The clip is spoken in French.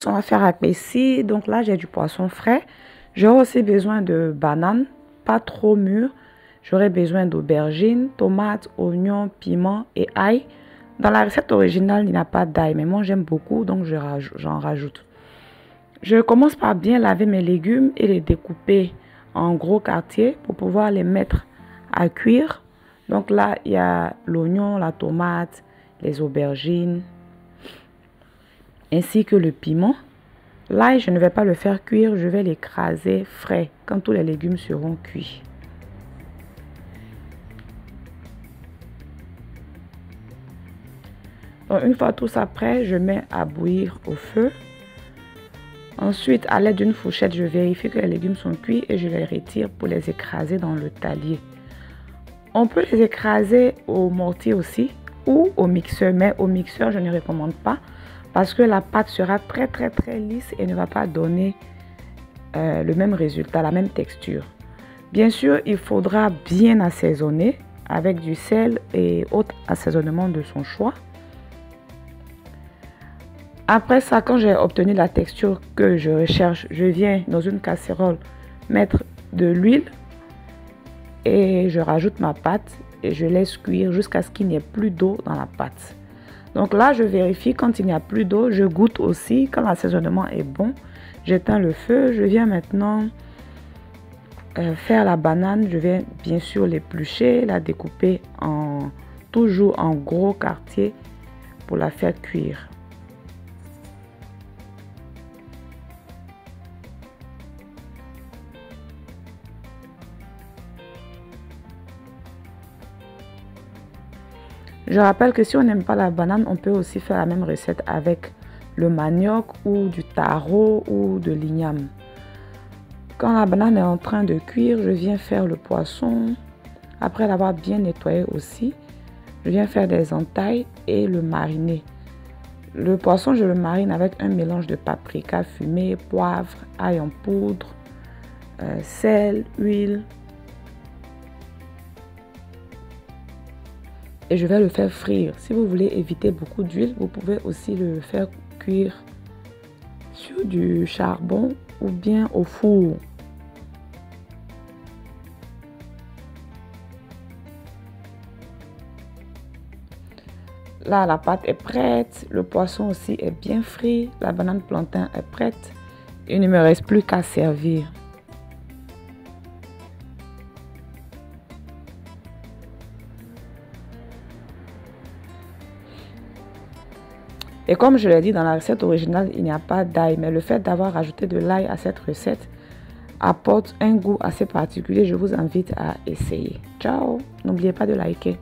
On va faire ici. Donc là, j'ai du poisson frais. J'aurai aussi besoin de bananes, pas trop mûres. J'aurai besoin d'aubergines, tomates, oignons, piments et ail. Dans la recette originale, il n'y a pas d'ail, mais moi j'aime beaucoup, donc j'en rajoute. Je commence par bien laver mes légumes et les découper en gros quartiers pour pouvoir les mettre à cuire. Donc là, il y a l'oignon, la tomate, les aubergines, ainsi que le piment. L'ail, je ne vais pas le faire cuire, je vais l'écraser frais quand tous les légumes seront cuits. Donc, une fois tout ça prêt, je mets à bouillir au feu. Ensuite, à l'aide d'une fourchette, je vérifie que les légumes sont cuits et je les retire pour les écraser dans le talier. On peut les écraser au mortier aussi ou au mixeur, mais au mixeur, je ne recommande pas parce que la pâte sera très lisse et ne va pas donner le même résultat, la même texture. Bien sûr, il faudra bien assaisonner avec du sel et autres assaisonnements de son choix. Après ça, quand j'ai obtenu la texture que je recherche, je viens dans une casserole mettre de l'huile et je rajoute ma pâte et je laisse cuire jusqu'à ce qu'il n'y ait plus d'eau dans la pâte. Donc là, je vérifie quand il n'y a plus d'eau, je goûte aussi quand l'assaisonnement est bon. J'éteins le feu, je viens maintenant faire la banane. Je viens bien sûr l'éplucher, la découper toujours en gros quartiers pour la faire cuire. Je rappelle que si on n'aime pas la banane, on peut aussi faire la même recette avec le manioc ou du taro ou de l'igname. Quand la banane est en train de cuire, je viens faire le poisson. Après l'avoir bien nettoyé aussi, je viens faire des entailles et le mariner. Le poisson, je le marine avec un mélange de paprika fumé, poivre, ail en poudre, sel, huile. Et je vais le faire frire. Si vous voulez éviter beaucoup d'huile, vous pouvez aussi le faire cuire sur du charbon ou bien au four. Là, la pâte est prête, le poisson aussi est bien frit, la banane plantain est prête. Il ne me reste plus qu'à servir. Et comme je l'ai dit dans la recette originale, il n'y a pas d'ail, mais le fait d'avoir rajouté de l'ail à cette recette apporte un goût assez particulier. Je vous invite à essayer. Ciao! N'oubliez pas de liker.